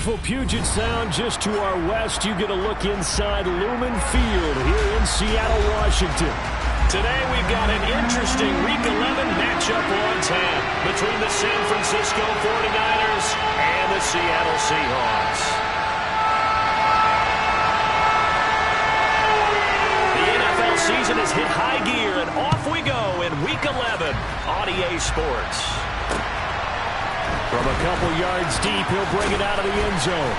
beautiful Puget Sound just to our west. You get a look inside Lumen Field here in Seattle, Washington. Today we've got an interesting Week 11 matchup on tap between the San Francisco 49ers and the Seattle Seahawks. The NFL season has hit high gear, and off we go in Week 11 on EA Sports. From a couple yards deep, he'll bring it out of the end zone.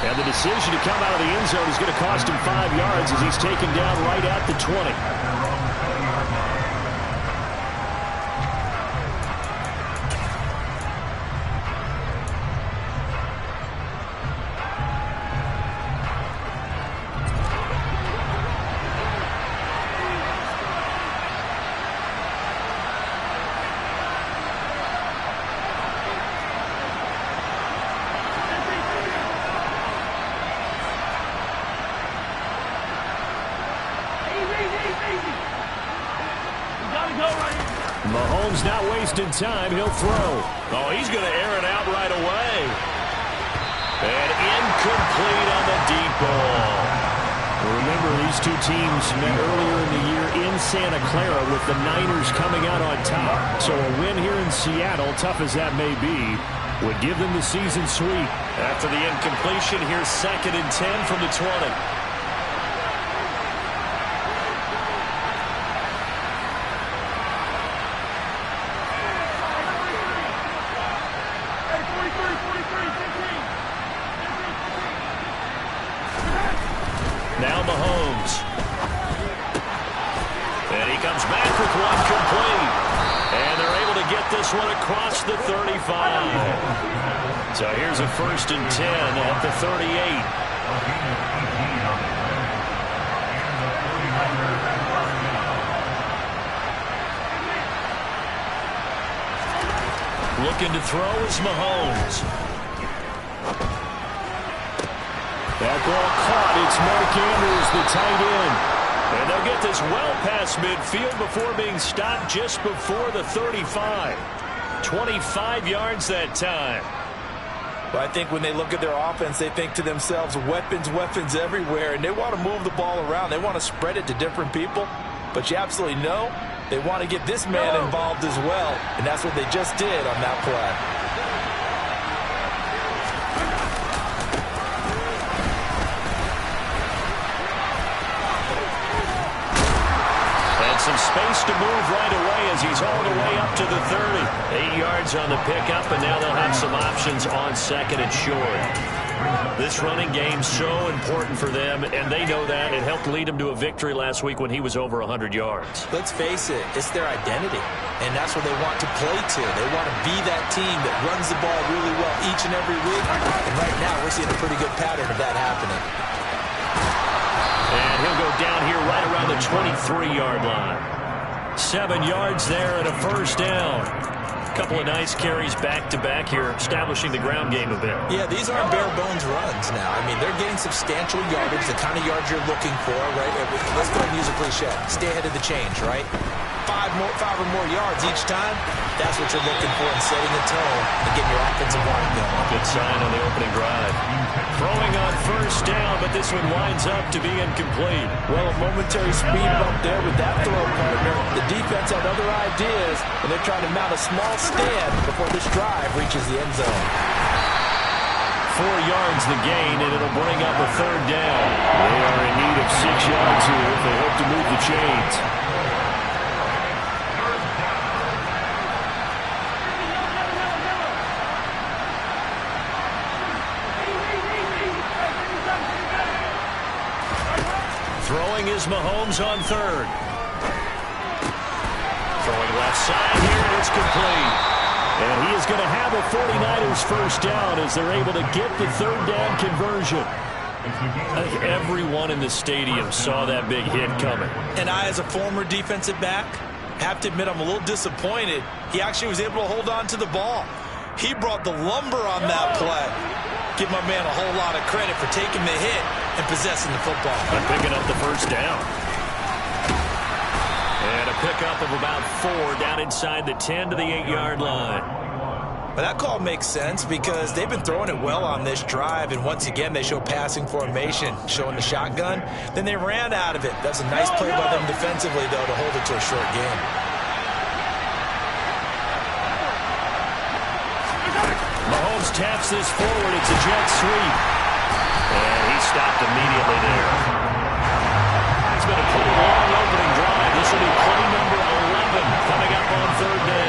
And the decision to come out of the end zone is going to cost him 5 yards as he's taken down right at the 20. Mahomes not wasting time. He'll throw. Oh, he's going to air it out right away. And incomplete on the deep ball. Remember, these two teams met earlier in the year in Santa Clara with the Niners coming out on top. So a win here in Seattle, tough as that may be, would give them the season sweep. After the incompletion, here's 2nd and 10 from the 20. Now Mahomes. And he comes back with one complete. And they're able to get this one across the 35. So here's a 1st and 10 at the 38. Looking to throw is Mahomes. That ball caught. It's Mark Andrews, the tight end. And they'll get this well past midfield before being stopped just before the 35. 25 yards that time. But I think when they look at their offense, they think to themselves, weapons, weapons everywhere, and they want to move the ball around. They want to spread it to different people. But you absolutely know they want to get this man involved as well, and that's what they just did on that play. Some space to move right away as he's all the way up to the 30. 8 yards on the pickup, and now they'll have some options on 2nd and short. This running game's so important for them, and they know that. It helped lead them to a victory last week when he was over 100 yards. Let's face it, it's their identity, and that's what they want to play to. They want to be that team that runs the ball really well each and every week, and right now we're seeing a pretty good pattern of that happening. And he'll go down here right around the 23-yard line. 7 yards there and a 1st down. A couple of nice carries back-to-back here, establishing the ground game a bit. Yeah, these aren't bare-bones runs now. I mean, they're getting substantial yardage, the kind of yards you're looking for, right? Let's go ahead and use a cliche. Stay ahead of the change, right? 5 or more yards each time, that's what you're looking for in setting the tone and getting your offensive line going. Good sign on the opening drive. Throwing on 1st down, but this one winds up to be incomplete. Well, a momentary speed bump there with that throw, partner. The defense had other ideas, and they're trying to mount a small stand before this drive reaches the end zone. 4 yards the gain, and it'll bring up a 3rd down. They are in need of 6 yards here if they hope to move the chains. Throwing is Mahomes on 3rd. Throwing left side here, and it's complete. And he is going to have a 49ers 1st down as they're able to get the 3rd down conversion. I think everyone in the stadium saw that big hit coming. And I, as a former defensive back, have to admit I'm a little disappointed. He actually was able to hold on to the ball. He brought the lumber on that play. Give my man a whole lot of credit for taking the hit and possessing the football. And picking up the 1st down. And a pickup of about 4 down inside the 10 to the 8-yard line. But that call makes sense because they've been throwing it well on this drive, and once again they show passing formation, showing the shotgun. Then they ran out of it. That's a nice play by them defensively, though, to hold it to a short game. Mahomes taps this forward. It's a jet sweep. And he stopped immediately there. It's been a pretty long opening drive. This will be play number 11 coming up on third down.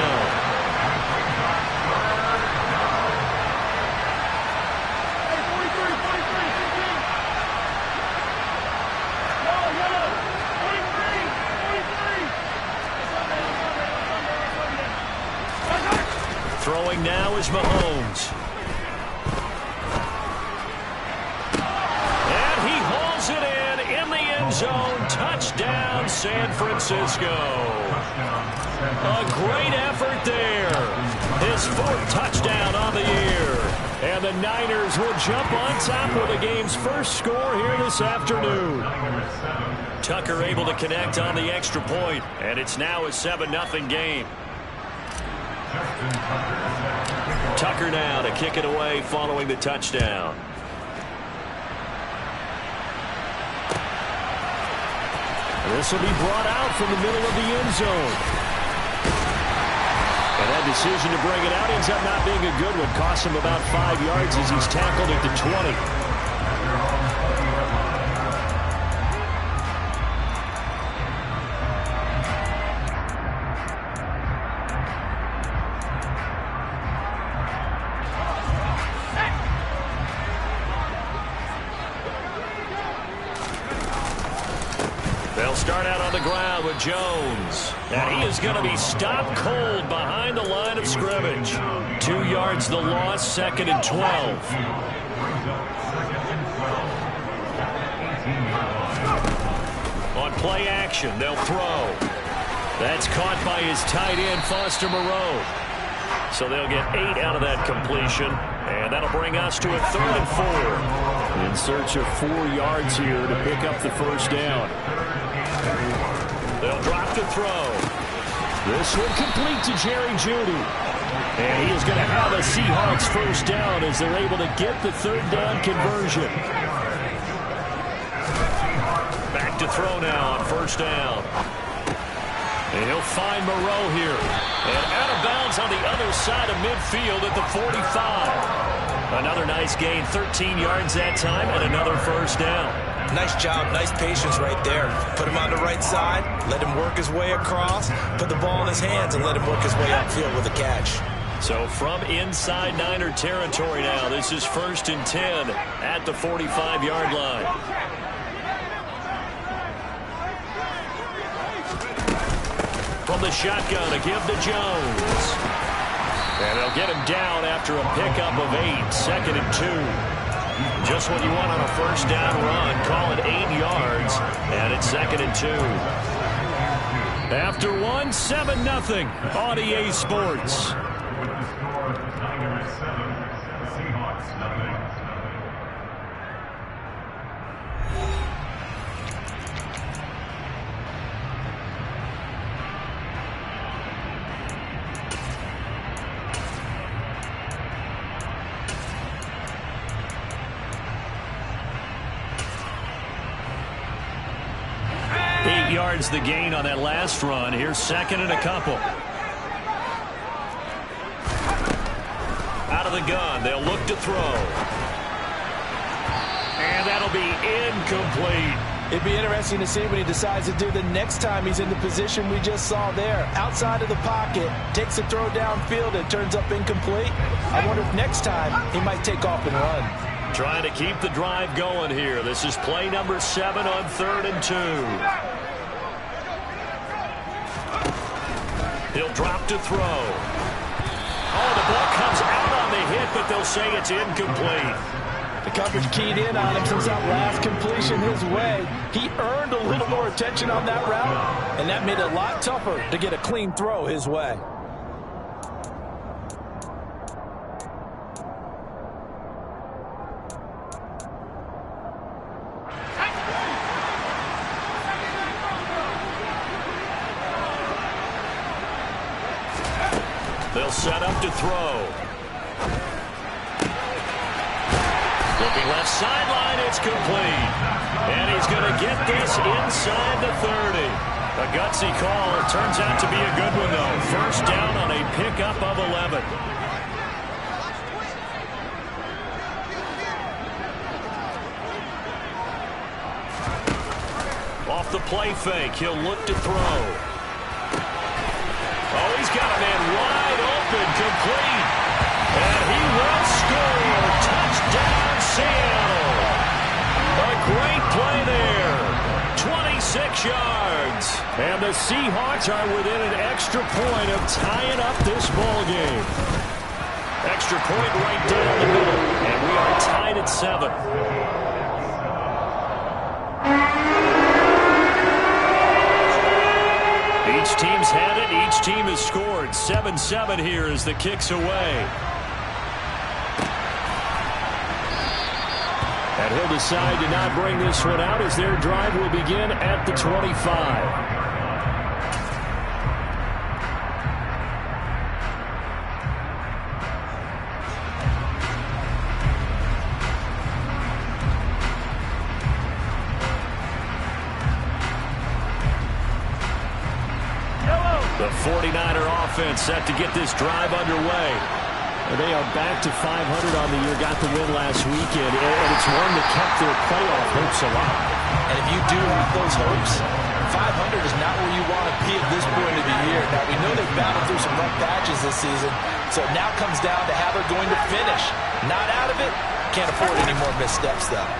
Throwing now is Mahomes. And he hauls it in the end zone. Touchdown, San Francisco. A great effort there. His fourth touchdown on the year. And the Niners will jump on top with the game's first score here this afternoon. Tucker able to connect on the extra point, and it's now a 7-0 game. Tucker now to kick it away following the touchdown. This will be brought out from the middle of the end zone. And that decision to bring it out ends up not being a good one. Costs him about 5 yards as he's tackled at the 20. They'll start out on the ground with Jones. And he is going to be stopped cold behind the line of scrimmage. 2 yards the loss, 2nd and 12. On play action, they'll throw. That's caught by his tight end, Foster Moreau. So they'll get 8 out of that completion. And that'll bring us to a 3rd and 4. In search of 4 yards here to pick up the first down. They'll drop to throw. This one complete to Jerry Jeudy. And he is going to have a Seahawks first down as they're able to get the 3rd down conversion. Back to throw now on 1st down. And he'll find Moreau here. And out of bounds on the other side of midfield at the 45. Another nice gain, 13 yards that time, and another first down. Nice job, nice patience right there. Put him on the right side, let him work his way across, put the ball in his hands, and let him work his way upfield with a catch. So from inside Niner territory now, this is 1st and 10 at the 45-yard line. From the shotgun, a give to Jones. And they'll get him down after a pickup of 8, 2nd and 2. Just what you want on a first down run. Call it 8 yards, and it's 2nd and 2. After one, 7-0 on EA Sports. Yards the gain on that last run. Here's 2nd and a couple. Out of the gun, they'll look to throw. And that'll be incomplete. It'd be interesting to see what he decides to do the next time he's in the position we just saw there. Outside of the pocket, takes a throw downfield, and turns up incomplete. I wonder if next time he might take off and run. Trying to keep the drive going here. This is play number 7 on 3rd and 2. He'll drop to throw. Oh, the ball comes out on the hit, but they'll say it's incomplete. The coverage keyed in on him since that last completion his way. He earned a little more attention on that route, and that made it a lot tougher to get a clean throw his way. They'll set up to throw. Looking left sideline, it's complete. And he's going to get this inside the 30. A gutsy call. Turns out to be a good one, though. First down on a pickup of 11. Off the play fake, he'll look to throw. Oh, he's got a man wide open, complete. And he will score. Touchdown, Seattle. A great play there. 26 yards. And the Seahawks are within an extra point of tying up this ball game. Extra point right down the middle. And we are tied at 7. Each team's had it. Each team has scored. 7-7 here as the kick's away. And he'll decide to not bring this one out as their drive will begin at the 25. The 49er offense set to get this drive underway. They are back to 500 on the year, got the win last weekend, and it's one that kept their playoff hopes alive. And if you do have those hopes, 500 is not where you want to be at this point of the year. Now, we know they've battled through some rough patches this season, so it now comes down to how they're going to finish. Not out of it. Can't afford any more missteps, though.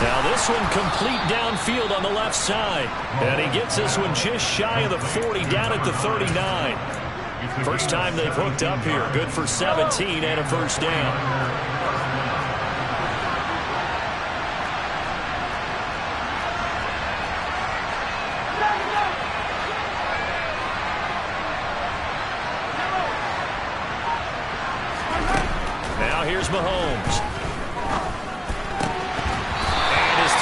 Now this one complete downfield on the left side. And he gets this one just shy of the 40, down at the 39. First time they've hooked up here. Good for 17 and a first down. Now here's Mahomes.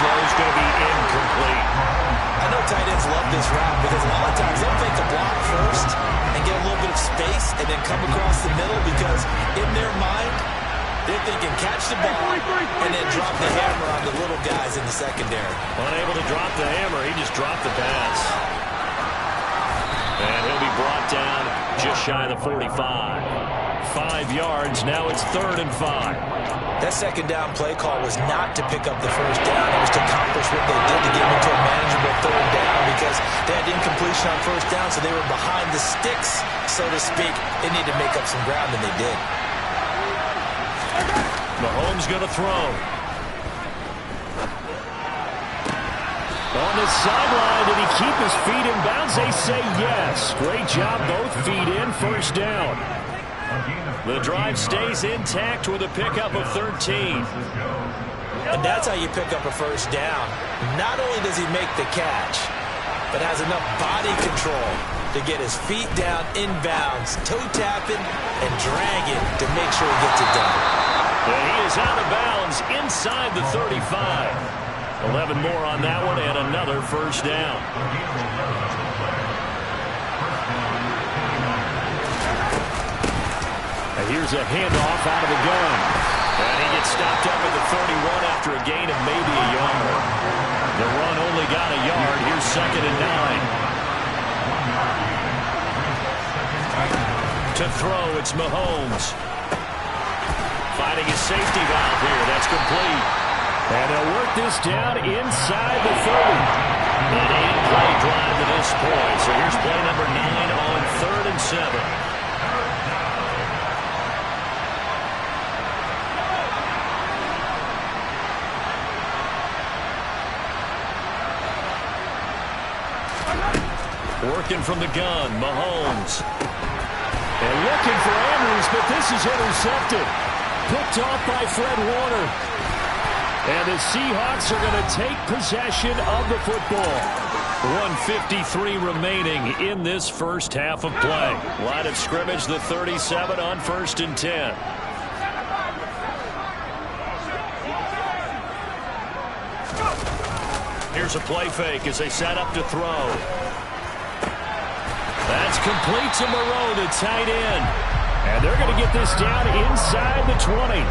Throw's going to be incomplete. I know tight ends love this route because a lot of times they'll fake a block first and get a little bit of space and then come across the middle because in their mind, they're thinking catch the ball and then drop the hammer on the little guys in the secondary. Unable to drop the hammer, he just dropped the pass. And he'll be brought down just shy of the 45. 5 yards, now it's 3rd and 5. That second down play call was not to pick up the first down. It was to accomplish what they did to get into a manageable 3rd down because they had incompletion on 1st down, so they were behind the sticks, so to speak. They needed to make up some ground, and they did. Mahomes going to throw. On the sideline, did he keep his feet in bounds? They say yes. Great job, both feet in, first down. The drive stays intact with a pickup of 13. And that's how you pick up a first down. Not only does he make the catch, but has enough body control to get his feet down inbounds, toe tapping, and dragging to make sure he gets it done. And he is out of bounds inside the 35. 11 more on that one and another first down. Here's a handoff out of the gun. And he gets stopped up at the 31 after a gain of maybe a yard. The run only got a yard. Here's 2nd and 9. To throw, it's Mahomes. Finding his safety valve here. That's complete. And they'll work this down inside the 30. An 8-play drive to this point. So here's play number 9 on 3rd and 7. Working from the gun, Mahomes. And looking for Andrews, but this is intercepted. Picked off by Fred Warner. And the Seahawks are going to take possession of the football. 1:53 remaining in this first half of play. Line of scrimmage, the 37 on 1st and 10. Here's a play fake as they set up to throw. That's complete to Moreau, the tight end. And they're going to get this down inside the 20.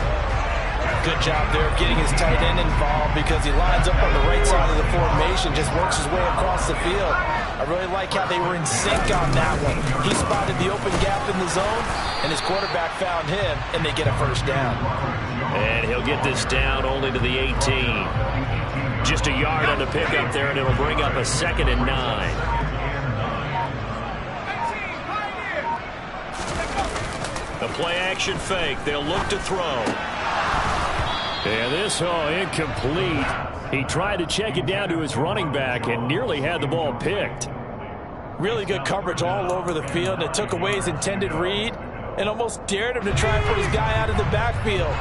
Good job there of getting his tight end involved because he lines up on the right side of the formation, just works his way across the field. I really like how they were in sync on that one. He spotted the open gap in the zone, and his quarterback found him, and they get a first down. And he'll get this down only to the 18. Just a yard on the pickup there, and it'll bring up a 2nd and 9. The play-action fake. They'll look to throw. And this, incomplete. He tried to check it down to his running back and nearly had the ball picked. Really good coverage all over the field. It took away his intended read and almost dared him to try and put his guy out of the backfield.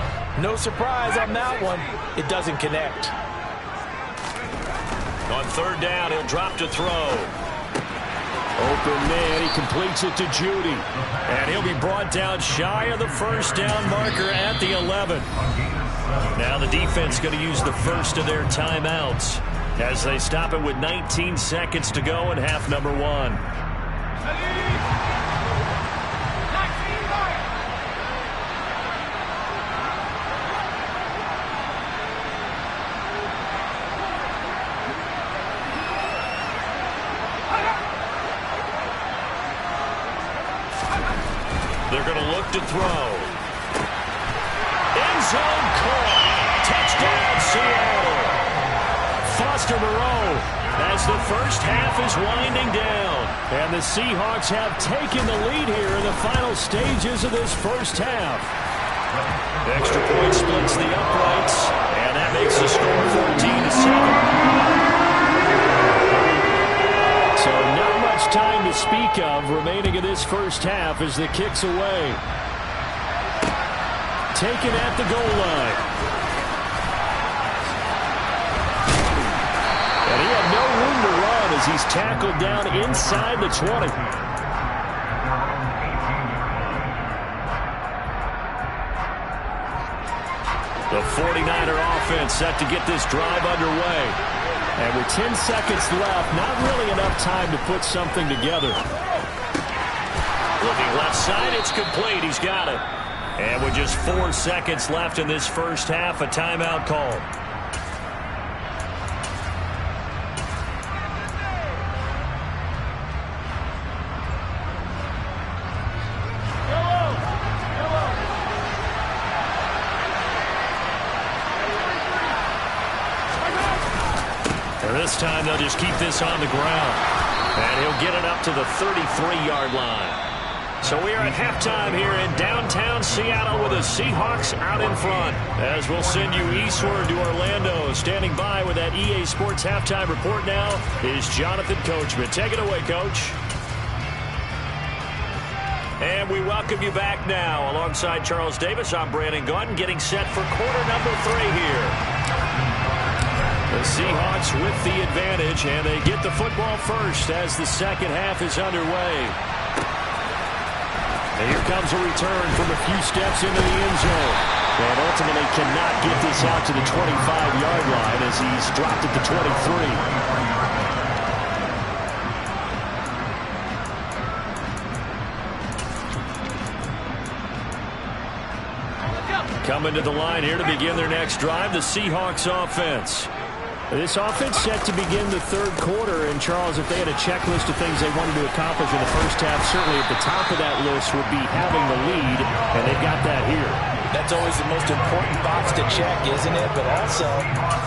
No surprise on that one. It doesn't connect. On 3rd down, he'll drop to throw. Open man, he completes it to Judy. And he'll be brought down shy of the first down marker at the 11. Now the defense going to use the first of their timeouts as they stop it with 19 seconds to go in half number 1. They're going to look to throw. End zone caught. Touchdown, Seattle. Foster Moreau as the first half is winding down. And the Seahawks have taken the lead here in the final stages of this first half. Extra point splits the uprights, and that makes the score 14-7. So not much time to speak of remaining in this first half as the kick's away. Taken at the goal line. And he had no room to run as he's tackled down inside the 20. The 49er offense set to get this drive underway. And with 10 seconds left, not really enough time to put something together. Looking left side, it's complete. He's got it. And with just 4 seconds left in this first half, a timeout call. This time they'll just keep this on the ground. And he'll get it up to the 33-yard line. So we are at halftime here in downtown Seattle with the Seahawks out in front. As we'll send you eastward to Orlando. Standing by with that EA Sports halftime report now is Jonathan Coachman. Take it away, Coach. And we welcome you back now. Alongside Charles Davis, I'm Brandon Gaudin, getting set for quarter number 3 here. The Seahawks with the advantage, and they get the football first as the second half is underway. And here comes a return from a few steps into the end zone. And ultimately cannot get this out to the 25-yard line as he's dropped at the 23. Coming to the line here to begin their next drive, the Seahawks offense. This offense set to begin the third quarter, and Charles, if they had a checklist of things they wanted to accomplish in the first half, certainly at the top of that list would be having the lead, and they've got that here. That's always the most important box to check, isn't it? But also,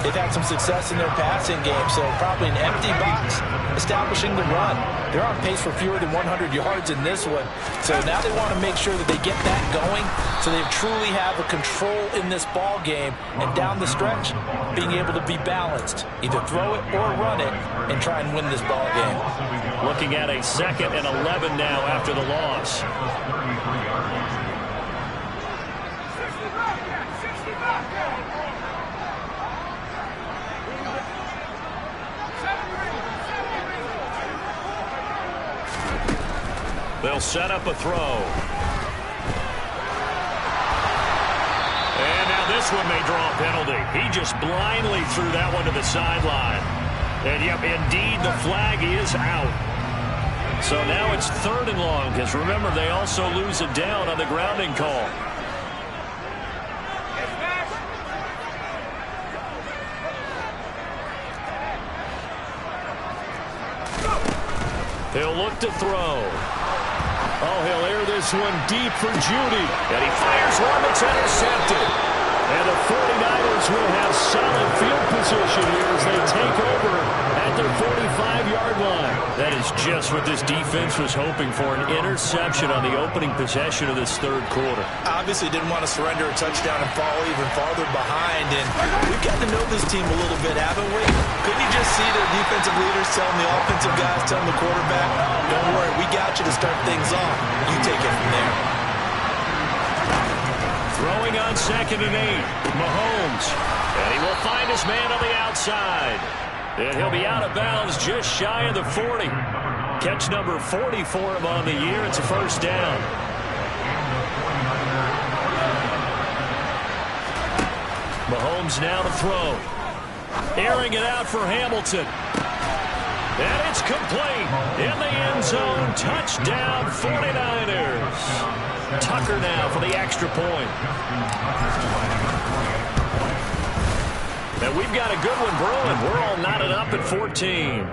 they've had some success in their passing game, so probably an empty box establishing the run. They're on pace for fewer than 100 yards in this one, so now they want to make sure that they get that going so they truly have a control in this ball game, and down the stretch, being able to be balanced. Either throw it or run it and try and win this ball game. Looking at a 2nd and 11 now after the loss. They'll set up a throw. And now this one may draw a penalty. He just blindly threw that one to the sideline. And, yep, indeed, the flag is out. So now it's 3rd and long, because remember, they also lose a down on the grounding call. He'll look to throw. Oh, he'll air this one deep for Judy. And he fires one that's intercepted. And the 49ers will have solid field position here as they take over at their 45-yard line. That is just what this defense was hoping for, an interception on the opening possession of this 3rd quarter. Obviously didn't want to surrender a touchdown and fall even farther behind. And we've gotten to know this team a little bit, haven't we? Couldn't you just see the defensive leaders telling the offensive guys, telling the quarterback, don't worry, we got you to start things off. You take it from there. Throwing on 2nd and 8, Mahomes. And he will find his man on the outside. And he'll be out of bounds just shy of the 40. Catch number 40 for him on the year. It's a 1st down. Mahomes now to throw. Airing it out for Hamilton. And it's complete. In the end zone. Touchdown 49ers. Tucker now for the extra point. And we've got a good one brewing. We're all knotted up at 14.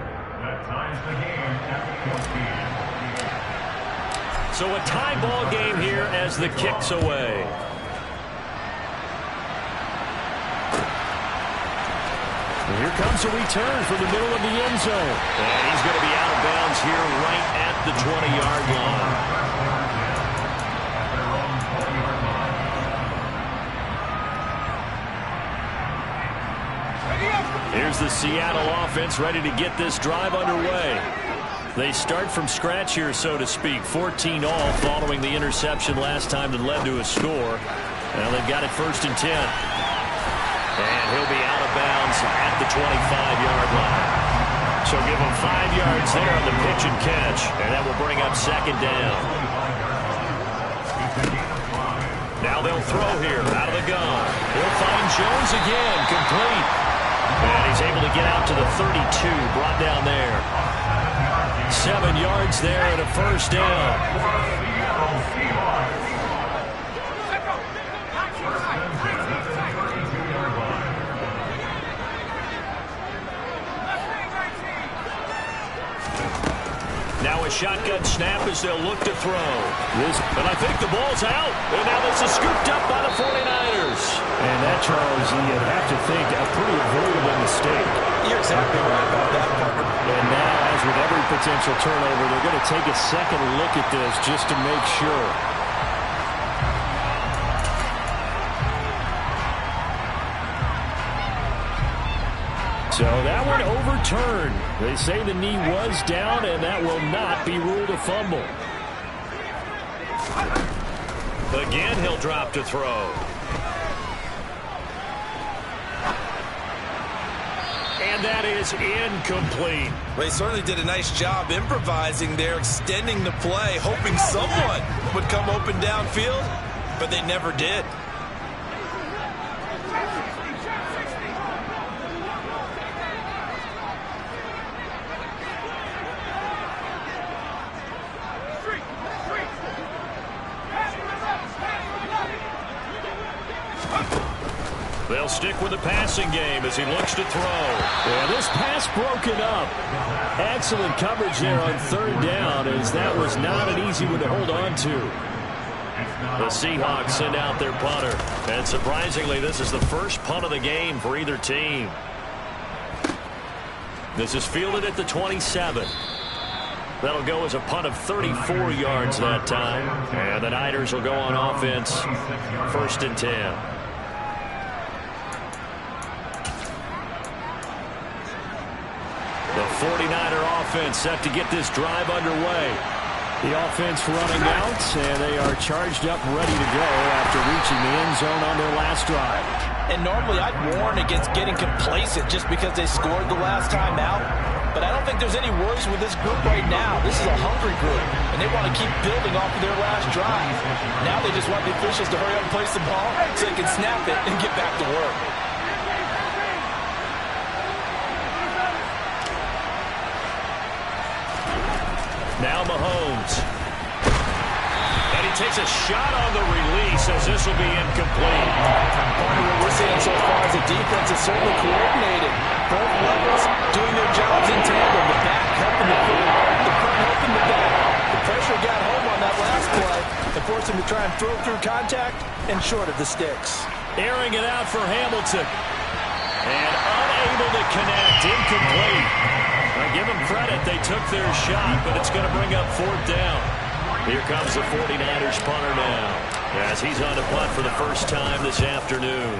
So a tie ball game here as the kick's away. And here comes a return from the middle of the end zone. And he's going to be out of bounds here right at the 20-yard line. Here's the Seattle offense ready to get this drive underway. They start from scratch here, so to speak. 14 all following the interception last time that led to a score. Now they've got it 1st and 10. And he'll be out of bounds at the 25-yard line. So give him 5 yards there on the pitch and catch. And that will bring up 2nd down. Now they'll throw here out of the gun. He'll find Jones again, complete. And he's able to get out to the 32, brought down there. 7 yards there and a 1st down. Now a shotgun snap as they'll look to throw. And I think the ball's out. And now this is scooped up by the 49ers. And that, Charles, you'd have to think a pretty avoidable mistake. You're exactly right about that, Parker. And now, as with every potential turnover, they're going to take a second look at this just to make sure. So that one overturned. They say the knee was down, and that will not be ruled a fumble. Again, he'll drop to throw. And that is incomplete. Well, he certainly did a nice job improvising there, extending the play, hoping someone would come open downfield, but they never did. They'll stick with the passing game as he looks to throw. Yeah, this pass broken up. Excellent coverage there on 3rd down, as that was not an easy one to hold on to. The Seahawks send out their punter. And surprisingly, this is the first punt of the game for either team. This is fielded at the 27. That'll go as a punt of 34 yards that time. And the Niners will go on offense, 1st and 10. The 49er offense set to get this drive underway. The offense running out, and they are charged up, ready to go after reaching the end zone on their last drive. And normally I'd warn against getting complacent just because they scored the last time out. But I don't think there's any worries with this group right now. This is a hungry group, and they want to keep building off of their last drive. Now they just want the officials to hurry up and place the ball so they can snap it and get back to work. Now Mahomes. And he takes a shot on the release as this will be incomplete. What we're seeing so far is the defense is certainly coordinated. Both levels doing their jobs in tandem. The back helping the front, the front helping the back. The pressure got home on that last play and forced him to try and throw through contact and short of the sticks. Airing it out for Hamilton. And unable to connect. Incomplete. Now give them credit. They took their shot, but it's going to bring up 4th down. Here comes the 49ers punter now, as he's on to punt for the first time this afternoon.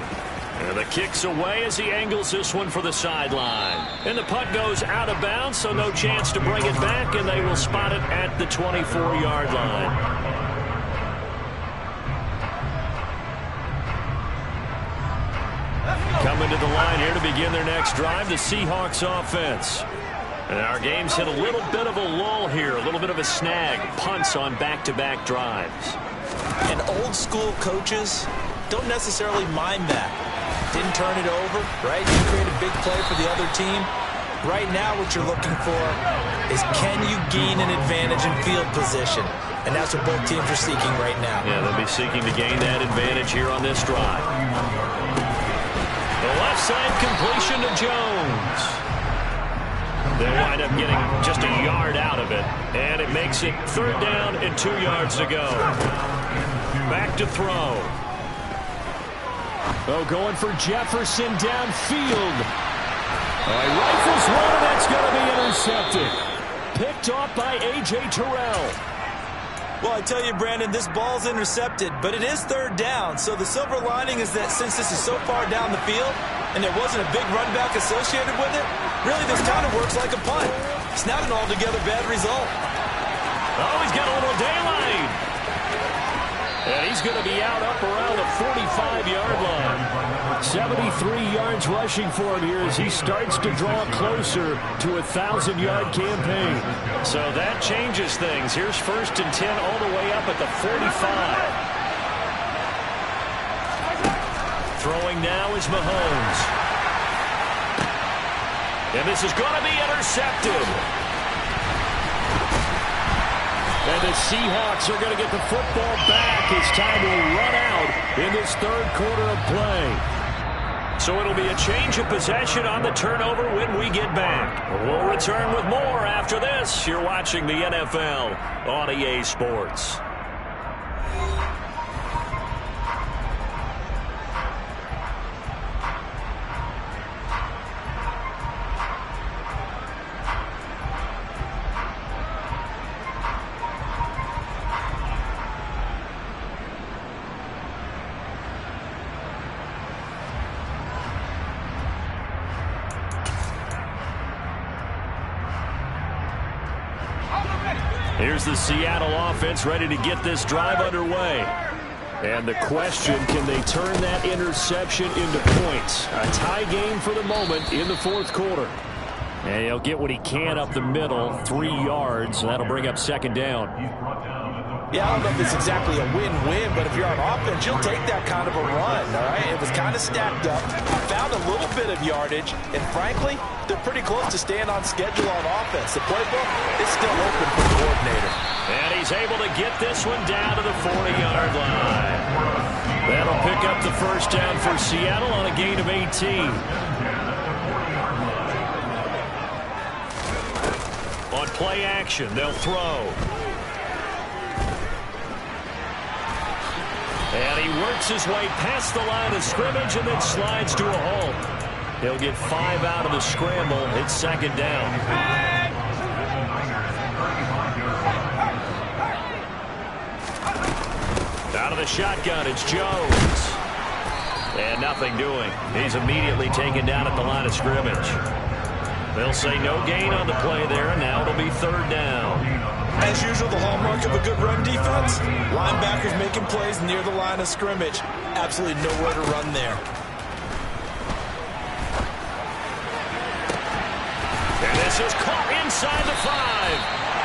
And the kick's away as he angles this one for the sideline. And the punt goes out of bounds, so no chance to bring it back, and they will spot it at the 24-yard line. Coming to the line here to begin their next drive, the Seahawks offense. And our game's hit a little bit of a lull here, a little bit of a snag. Punts on back-to-back drives. And old-school coaches don't necessarily mind that. Didn't turn it over, right? You create a big play for the other team. Right now what you're looking for is can you gain an advantage in field position? And that's what both teams are seeking right now. Yeah, they'll be seeking to gain that advantage here on this drive. The left side completion to Jones. They wind up getting just a yard out of it. And it makes it 3rd down and 2 yards to go. Back to throw. Oh, going for Jefferson downfield. He rifles one, and that's going to be intercepted. Picked off by A.J. Terrell. Well, I tell you, Brandon, this ball's intercepted, but it is 3rd down. So the silver lining is that since this is so far down the field and there wasn't a big run back associated with it, really this kind of works like a punt. It's not an altogether bad result. Oh, he's got a little daylight. And he's going to be out up around the 45-yard line. 73 yards rushing for him here as he starts to draw closer to a 1,000-yard campaign. So that changes things. Here's 1st and 10 all the way up at the 45. Throwing now is Mahomes. And this is going to be intercepted. And the Seahawks are going to get the football back as time will run out in this 3rd quarter of play. So it'll be a change of possession on the turnover when we get back. We'll return with more after this. You're watching the NFL on EA Sports. Here's the Seattle offense ready to get this drive underway. And the question, can they turn that interception into points? A tie game for the moment in the 4th quarter. And he'll get what he can up the middle, 3 yards. That'll bring up 2nd down. Yeah, I don't know if it's exactly a win-win, but if you're on offense, you'll take that kind of a run, all right? It was kind of stacked up, found a little bit of yardage, and frankly, they're pretty close to staying on schedule on offense. The playbook is still open for the coordinator. And he's able to get this one down to the 40-yard line. That'll pick up the 1st down for Seattle on a gain of 18. On play action, they'll throw. And he works his way past the line of scrimmage and then slides to a halt. He'll get 5 out of the scramble. It's 2nd down. Out of the shotgun, it's Jones. And nothing doing. He's immediately taken down at the line of scrimmage. They'll say no gain on the play there. Now it'll be 3rd down. As usual, the hallmark of a good run defense, linebackers making plays near the line of scrimmage. Absolutely nowhere to run there. And this is caught inside the 5.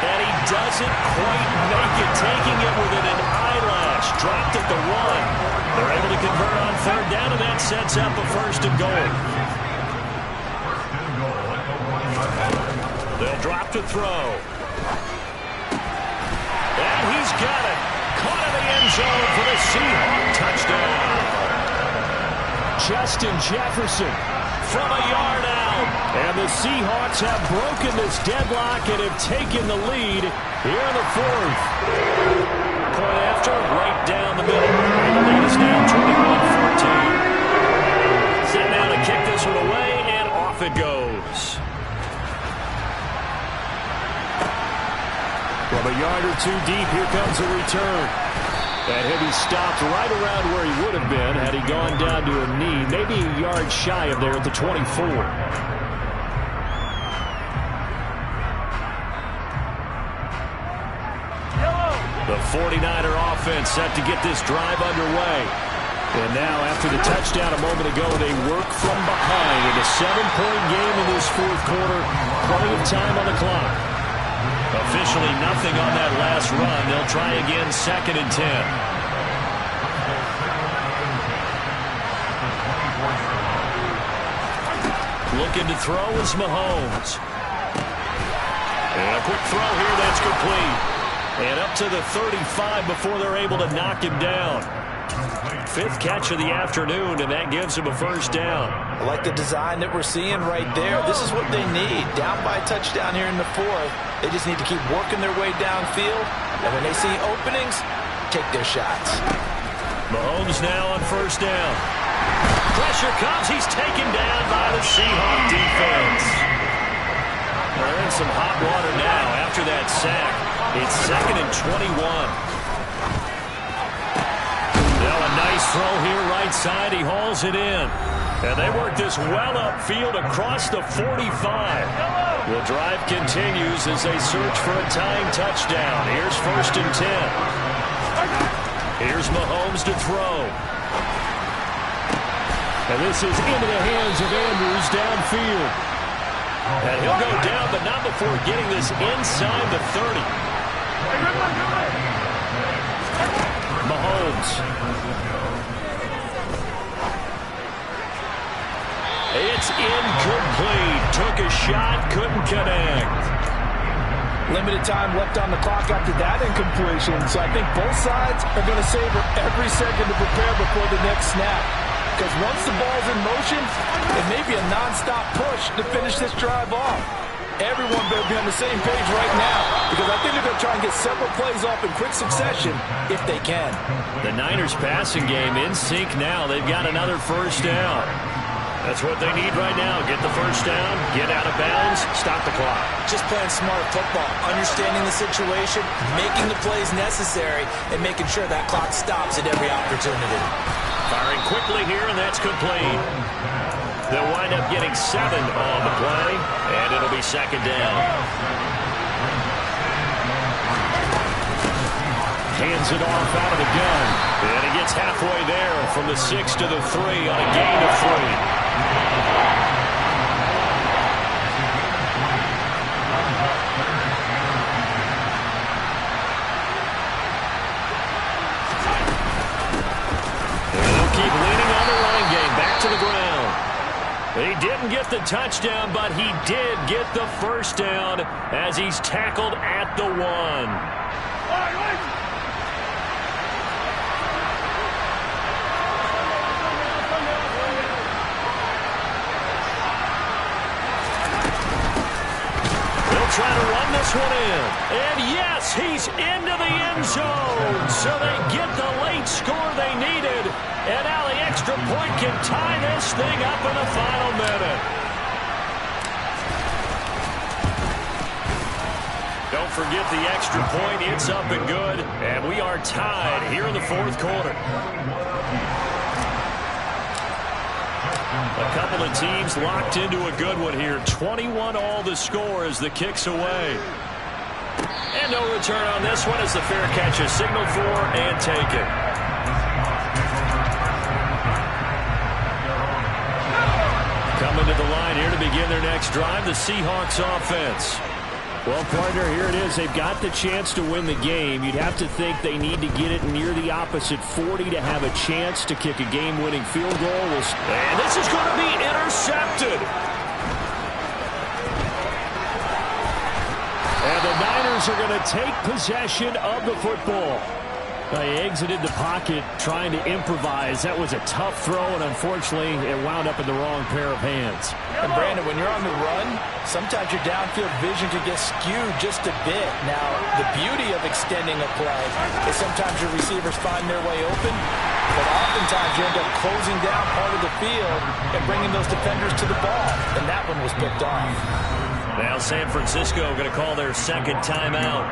And he doesn't quite make it, taking it within an eyelash. Dropped at the 1. They're able to convert on 3rd down, and that sets up a 1st and goal. They'll drop to throw. he's got it. Caught in the end zone for the Seahawks touchdown. Justin Jefferson From a yard out. And the Seahawks have broken this deadlock and have taken the lead here in the fourth. Point after, right down the middle. And the lead is now 21-14. Set now to kick this one away, and off it goes. From a yard or two deep, here comes a return. And he'll be stopped right around where he would have been had he gone down to a knee, maybe a yard shy of there at the 24. The 49er offense set to get this drive underway. And now, after the touchdown a moment ago, they work from behind in a 7-point game in this fourth quarter. Plenty of time on the clock. Officially nothing on that last run. They'll try again, 2nd and 10. Looking to throw is Mahomes. And a quick throw here, that's complete. And up to the 35 before they're able to knock him down. 5th catch of the afternoon, and that gives him a first down. I like the design that we're seeing right there. This is what they need. Down by a touchdown here in the fourth. They just need to keep working their way downfield. And when they see openings, take their shots. Mahomes now on first down. Pressure comes. He's taken down by the Seahawks defense. They're in some hot water now after that sack. It's 2nd and 21. Now a nice throw here right side. He hauls it in. And they work this well upfield across the 45. The drive continues as they search for a tying touchdown. Here's 1st and 10. Here's Mahomes to throw. And this is into the hands of Andrews downfield. And he'll go down, but not before getting this inside the 30. Mahomes. It's incomplete. Took a shot, couldn't connect. Limited time left on the clock after that incompletion. So I think both sides are going to savor every second to prepare before the next snap. Because once the ball's in motion, it may be a nonstop push to finish this drive off. Everyone better be on the same page right now, because I think they're going to try and get several plays off in quick succession if they can. The Niners passing game in sync now. They've got another first down. That's what they need right now. Get the first down, get out of bounds, stop the clock. Just playing smart football, understanding the situation, making the plays necessary, and making sure that clock stops at every opportunity. Firing quickly here, and that's complete. They'll wind up getting 7 on the play, and it'll be 2nd down. Hands it off out of the gun. And he gets halfway there from the 6 to the 3 on a gain of 3. Keep leaning on the running game. Back to the ground. He didn't get the touchdown, but he did get the first down as he's tackled at the 1. Trying to run this one in. And yes, he's into the end zone. So they get the late score they needed. And now the extra point can tie this thing up in the final minute. Don't forget the extra point. It's up and good. And we are tied here in the fourth quarter. A couple of teams locked into a good one here. 21-all the score as the kick's away. And no return on this one as the fair catch is signaled for and taken. Coming to the line here to begin their next drive, the Seahawks offense. Well, partner, here it is. They've got the chance to win the game. You'd have to think they need to get it near the opposite 40 to have a chance to kick a game-winning field goal. And this is going to be intercepted. And the Niners 49ers are going to take possession of the football. They exited the pocket trying to improvise. That was a tough throw, and unfortunately, it wound up in the wrong pair of hands. And Brandon, when you're on the run, sometimes your downfield vision can get skewed just a bit. Now, the beauty of extending a play is sometimes your receivers find their way open, but oftentimes you end up closing down part of the field and bringing those defenders to the ball, and that one was picked off. Now San Francisco going to call their second timeout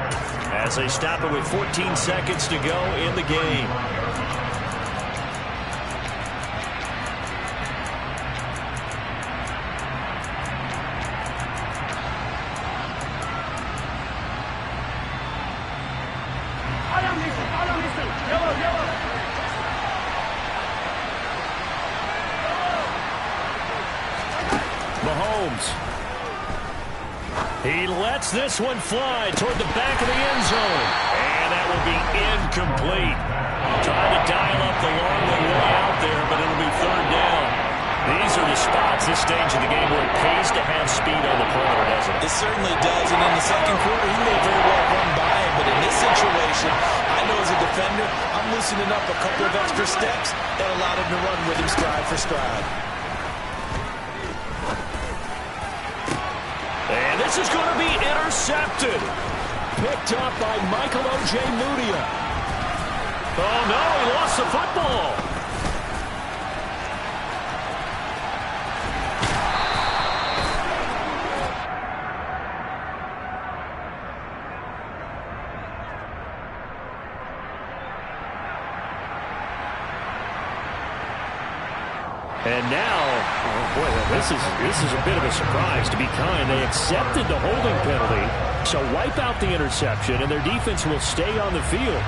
as they stop it with 14 seconds to go in the game. Mahomes. He lets this one fly toward the back of the end zone. And that will be incomplete. Trying to dial up the long way out there, but it'll be third down. These are the spots, this stage of the game, where it pays to have speed on the perimeter, doesn't it? It certainly does, and in the second quarter, he may very well run by him, but in this situation, I know as a defender, I'm loosening up a couple of extra steps that allowed him to run with him stride for stride. And this is going to be intercepted. Picked up by Michael O.J. Mudia. Oh, no, he lost the football. And now, oh boy, this is a bit of a surprise. To be kind, they accepted the holding penalty, so wipe out the interception, and their defense will stay on the field.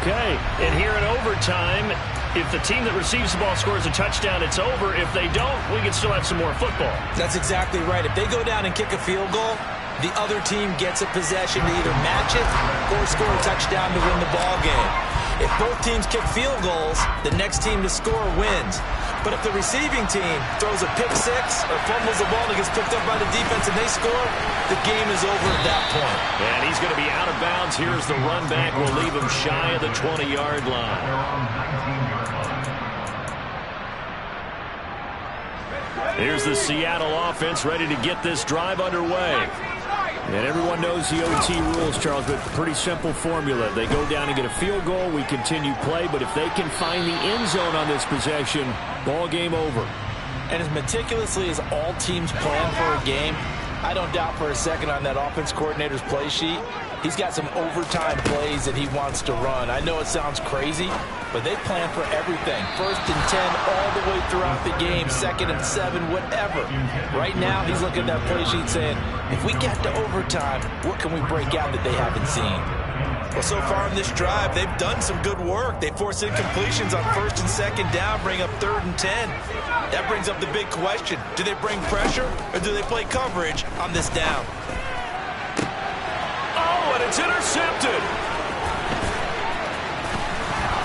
Okay. And here in overtime, if the team that receives the ball scores a touchdown, it's over. If they don't, we can still have some more football. That's exactly right. If they go down and kick a field goal, the other team gets a possession to either match it or score a touchdown to win the ball game. If both teams kick field goals, the next team to score wins. But if the receiving team throws a pick six or fumbles the ball and gets picked up by the defense and they score, the game is over at that point. And he's going to be out of bounds. Here's the run back. We'll leave him shy of the 20-yard line. Here's the Seattle offense ready to get this drive underway. And everyone knows the OT rules, Charles, but pretty simple formula. They go down and get a field goal, we continue play, but if they can find the end zone on this possession, ball game over. And as meticulously as all teams plan for a game, I don't doubt for a second on that offense coordinator's play sheet, he's got some overtime plays that he wants to run. I know it sounds crazy, but they plan for everything. 1st and 10 all the way throughout the game, 2nd and 7, whatever. Right now, he's looking at that play sheet saying, if we get to overtime, what can we break out that they haven't seen? Well, so far in this drive, they've done some good work. They forced incompletions on 1st and 2nd down, bring up 3rd and 10. That brings up the big question. Do they bring pressure or do they play coverage on this down? Oh, and it's intercepted.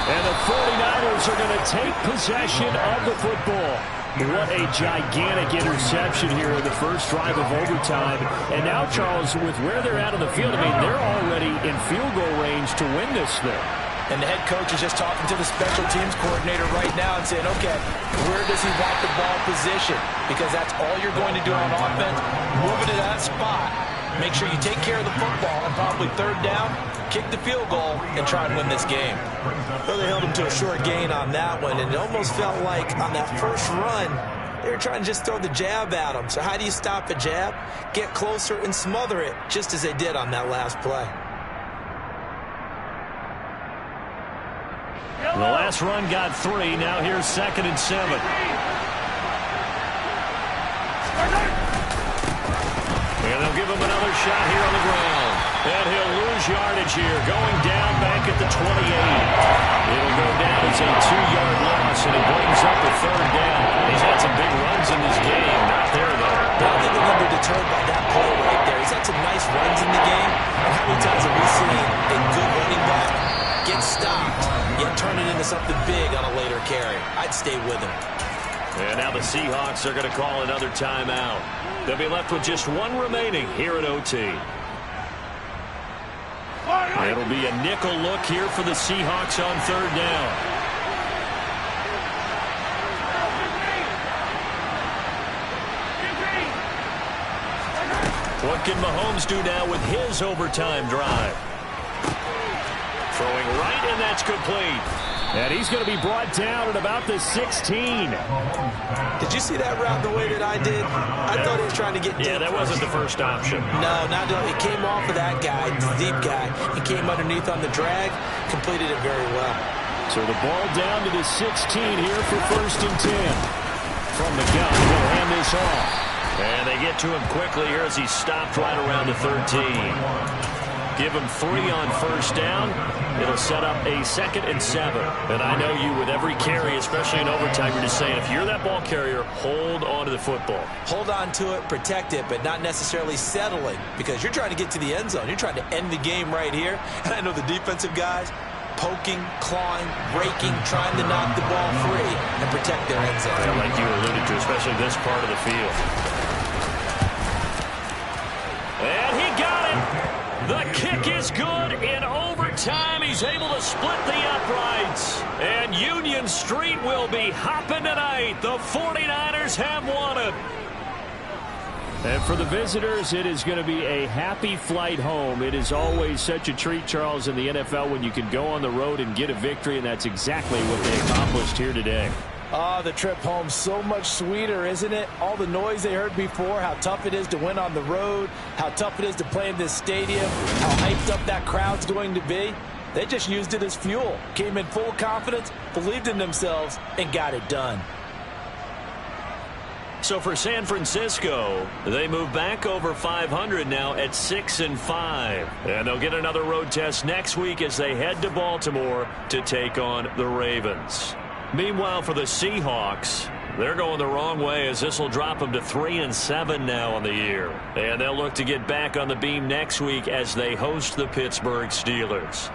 And the 49ers are going to take possession of the football. What a gigantic interception here in the first drive of overtime. And now, Charles, with where they're at on the field, I mean, they're already in field goal range to win this thing. And the head coach is just talking to the special teams coordinator right now and saying, okay, where does he want the ball positioned? Because that's all you're going to do on offense. Move it to that spot. Make sure you take care of the football and probably 3rd down, kick the field goal, and try and win this game. Well, they held him to a short gain on that one, and it almost felt like on that first run, they were trying to just throw the jab at him. So how do you stop a jab? Get closer and smother it, just as they did on that last play. The last run got 3. Now here's 2nd and 7. And they'll give him another shot here on the ground. And he'll lose yardage here, going down back at the 28. It'll go down as a 2-yard loss, and it brings up a 3rd down. He's had some big runs in this game. Not there, though. I don't think they're going to be deterred by that play right there. He's had some nice runs in the game. And how many times have we seen a good running back get stopped, yet turn it into something big on a later carry? I'd stay with him. And now the Seahawks are going to call another timeout. They'll be left with just one remaining here at OT. It'll be a nickel look here for the Seahawks on third down. What can Mahomes do now with his overtime drive? Throwing right, and that's complete. And he's going to be brought down at about the 16. Did you see that route the way that I did? I thought he was trying to get deep. Yeah, that wasn't the first option. No, not at all. It came off of that guy, the deep guy. He came underneath on the drag, completed it very well. So the ball down to the 16 here for 1st and 10. From the gun, he'll hand this off. And they get to him quickly here as he stopped right around the 13. Give him 3 on 1st down. It'll set up a 2nd and 7. And I know you, with every carry, especially in overtime, you're just saying, if you're that ball carrier, hold on to the football. Hold on to it, protect it, but not necessarily settling, because you're trying to get to the end zone. You're trying to end the game right here. And I know the defensive guys poking, clawing, raking, trying to knock the ball free and protect their end zone. Yeah, like you alluded to, especially this part of the field. And he got it. The kick is good. In overtime, he's able to split the uprights. And Union Street will be hopping tonight. The 49ers have won it. And for the visitors, it is going to be a happy flight home. It is always such a treat, Charles, in the NFL when you can go on the road and get a victory, and that's exactly what they accomplished here today. Oh, the trip home so much sweeter, isn't it? All the noise they heard before, how tough it is to win on the road, how tough it is to play in this stadium, how hyped up that crowd's going to be. They just used it as fuel, came in full confidence, believed in themselves, and got it done. So for San Francisco, they move back over 500 now at 6-5. And they'll get another road test next week as they head to Baltimore to take on the Ravens. Meanwhile, for the Seahawks, they're going the wrong way as this will drop them to 3-7 now on the year. And they'll look to get back on the beam next week as they host the Pittsburgh Steelers.